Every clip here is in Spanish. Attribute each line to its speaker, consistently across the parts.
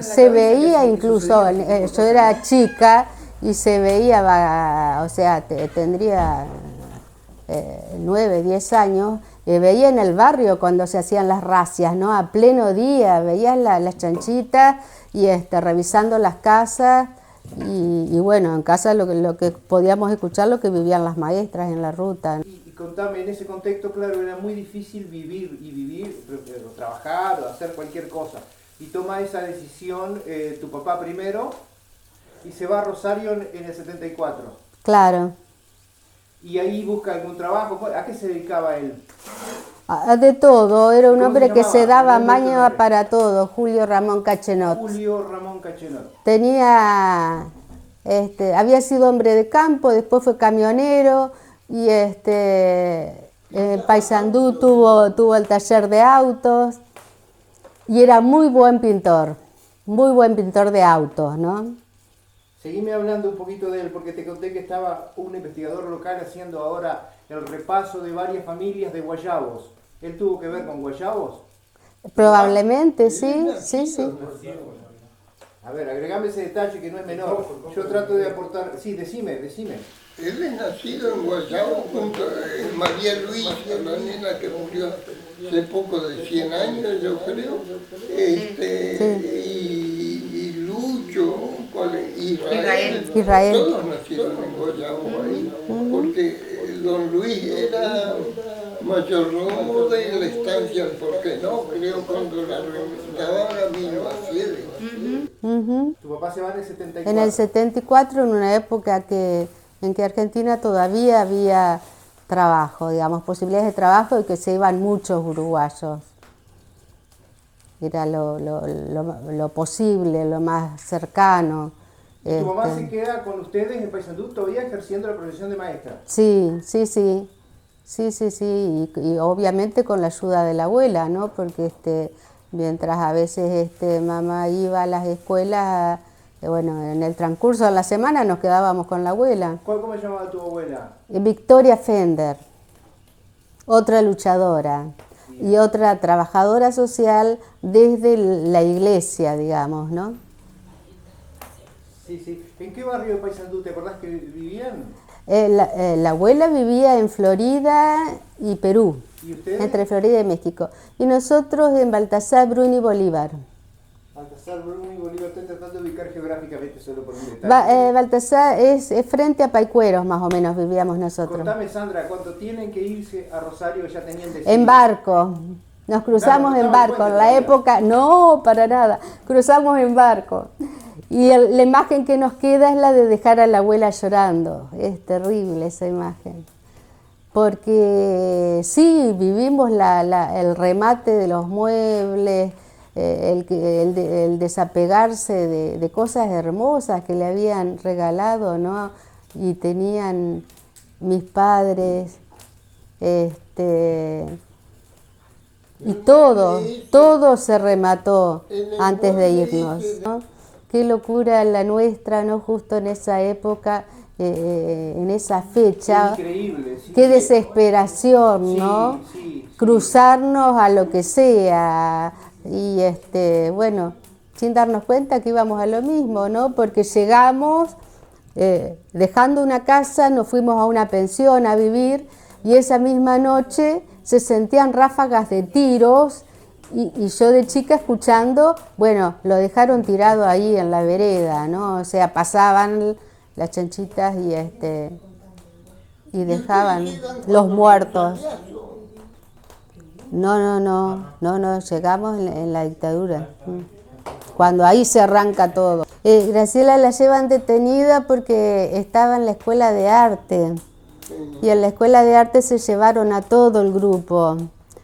Speaker 1: Se veía incluso, yo era chica y se veía, o sea, tendría 9, 10 años, veía en el barrio cuando se hacían las racias, ¿no? A pleno día, veías las chanchitas y revisando las casas y bueno, en casa lo que podíamos escuchar, lo que vivían las maestras en la ruta.
Speaker 2: Y contame, en ese contexto, claro, era muy difícil vivir, o trabajar o hacer cualquier cosa. Y toma esa decisión tu papá primero y se va a Rosario en el 74.
Speaker 1: Claro.
Speaker 2: Y ahí busca algún trabajo. ¿A qué se dedicaba él?
Speaker 1: De todo, era un hombre que se daba
Speaker 2: maña
Speaker 1: maña para todo, Julio Ramón Cachenot.
Speaker 2: Julio Ramón Cachenot.
Speaker 1: Tenía, había sido hombre de campo, después fue camionero y en Paysandú tuvo el taller de autos y era muy buen pintor de autos, ¿no?
Speaker 2: Seguime hablando un poquito de él, porque te conté que estaba un investigador local haciendo ahora el repaso de varias familias de guayabos. ¿Él tuvo que ver con guayabos?
Speaker 1: Probablemente, sí.
Speaker 2: A ver, agregame ese detalle que no es menor. Yo trato de aportar... Sí, decime.
Speaker 3: Él es nacido en Guayabo junto a María Luisa, la nena que murió hace poco de 100 años, yo creo. Y Lucho,
Speaker 1: Israel.
Speaker 3: Todos nacieron en Guayabo ahí, porque don Luis era mayordomo de la estancia, porque no, creo cuando la reventaban a mí no hacía.
Speaker 2: ¿Tu papá se va en el 74?
Speaker 1: En el 74, en una época en que Argentina todavía había trabajo, digamos, posibilidades de trabajo y que se iban muchos uruguayos. Era lo posible, lo más cercano.
Speaker 2: ¿Y tu mamá se queda con ustedes en Paysandú todavía ejerciendo la profesión de maestra?
Speaker 1: Sí. Y obviamente con la ayuda de la abuela, ¿no? Porque mientras a veces mamá iba a las escuelas, bueno, en el transcurso de la semana nos quedábamos con la abuela.
Speaker 2: ¿Cómo se llamaba tu abuela?
Speaker 1: Victoria Fender, otra luchadora y otra trabajadora social desde la iglesia, digamos, ¿no?
Speaker 2: Sí. ¿En qué barrio de Paysandú te acordás que vivían?
Speaker 1: La abuela vivía en Florida y Perú.
Speaker 2: ¿Y ustedes?
Speaker 1: Entre Florida y México. Y nosotros en Baltasar, Bruni y Bolívar.
Speaker 2: Baltasar, Bruni y Bolívar, estoy tratando de ubicar geográficamente solo por un detalle.
Speaker 1: Baltasar es frente a Paicueros, más o menos, vivíamos nosotros.
Speaker 2: Contame, Sandra, ¿cuánto tienen que irse a Rosario ya tenían decidido?
Speaker 1: En barco. Nos cruzamos en barco. En la época, no, para nada. Cruzamos en barco. Y la imagen que nos queda es la de dejar a la abuela llorando. Es terrible esa imagen. Porque sí, vivimos el remate de los muebles, el desapegarse de cosas hermosas que le habían regalado, ¿no? Y tenían mis padres, y todo se remató antes de irnos, ¿no? Qué locura la nuestra, ¿no? Justo en esa época, en esa fecha.
Speaker 2: Increíble, sí.
Speaker 1: Qué desesperación, ¿no?
Speaker 2: Sí.
Speaker 1: Cruzarnos a lo que sea. Y bueno, sin darnos cuenta que íbamos a lo mismo, ¿no? Porque llegamos, dejando una casa, nos fuimos a una pensión a vivir y esa misma noche se sentían ráfagas de tiros. Y yo de chica escuchando, bueno, lo dejaron tirado ahí en la vereda, ¿no? O sea, pasaban las chanchitas y dejaban los muertos. No, llegamos en la dictadura, cuando ahí se arranca todo. Graciela la llevan detenida porque estaba en la escuela de arte, y en la escuela de arte se llevaron a todo el grupo.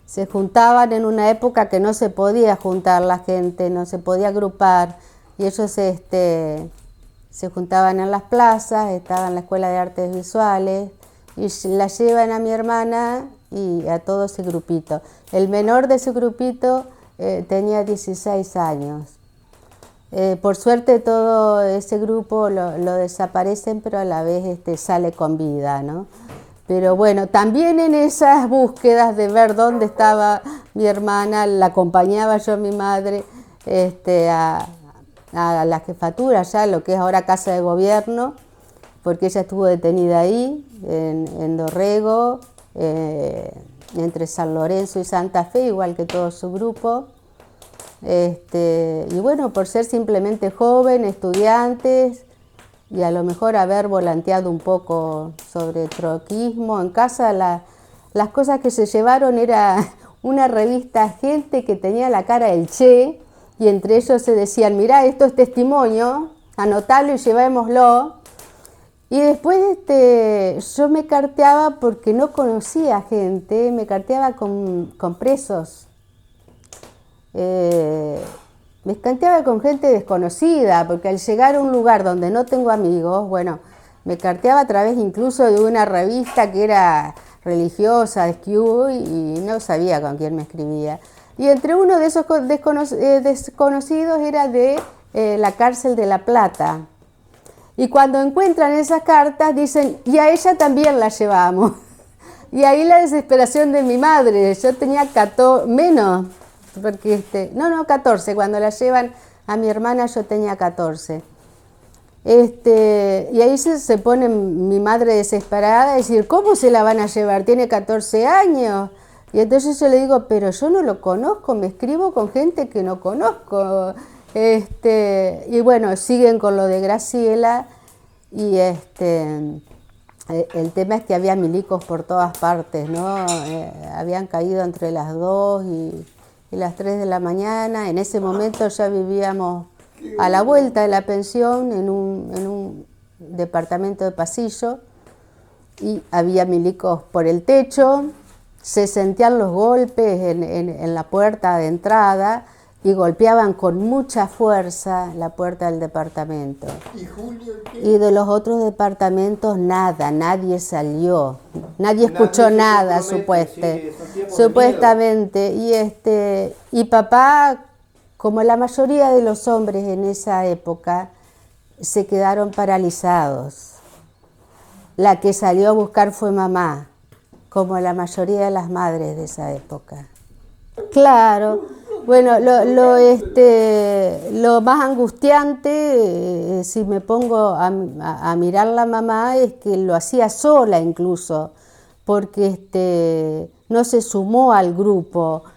Speaker 1: Se juntaban en una época que no se podía juntar la gente, no se podía agrupar, y ellos se juntaban en las plazas, estaban en la Escuela de Artes Visuales, y la llevan a mi hermana y a todo ese grupito. El menor de ese grupito tenía 16 años. Por suerte todo ese grupo lo desaparecen, pero a la vez sale con vida, ¿no? Pero bueno, también en esas búsquedas de ver dónde estaba mi hermana, la acompañaba yo a mi madre a la jefatura, ya lo que es ahora Casa de Gobierno, porque ella estuvo detenida ahí, en Dorrego, entre San Lorenzo y Santa Fe, igual que todo su grupo. Y bueno, por ser simplemente joven, estudiantes, y a lo mejor haber volanteado un poco sobre troquismo. En casa las cosas que se llevaron era una revista Gente que tenía la cara del Che, y entre ellos se decían, mirá, esto es testimonio, anotalo y llevémoslo. Y después yo me carteaba porque no conocía gente, me carteaba con presos. Me carteaba con gente desconocida, porque al llegar a un lugar donde no tengo amigos, bueno, me carteaba a través incluso de una revista que era religiosa, de Skew, y no sabía con quién me escribía. Y entre uno de esos desconocidos era de la cárcel de La Plata. Y cuando encuentran esas cartas dicen, y a ella también la llevamos. Y ahí la desesperación de mi madre, yo tenía 14, menos, porque 14, cuando la llevan a mi hermana yo tenía 14. Y ahí se pone mi madre desesperada a decir, ¿cómo se la van a llevar? Tiene 14 años. Y entonces yo le digo, pero yo no lo conozco, me escribo con gente que no conozco. Y bueno, siguen con lo de Graciela, y el tema es que había milicos por todas partes, ¿no? Habían caído entre las 2 y las 3 de la mañana. En ese momento ya vivíamos a la vuelta de la pensión en un departamento de pasillo, y había milicos por el techo, se sentían los golpes en la puerta de entrada, y golpeaban con mucha fuerza la puerta del departamento.
Speaker 3: ¿Y Julio qué?
Speaker 1: Y de los otros departamentos nada, nadie salió, nadie escuchó nada, supuestamente. Y papá, como la mayoría de los hombres en esa época, se quedaron paralizados. La que salió a buscar fue mamá, como la mayoría de las madres de esa época. Claro. Bueno, lo más angustiante, si me pongo a mirar la mamá, es que lo hacía sola incluso, porque no se sumó al grupo,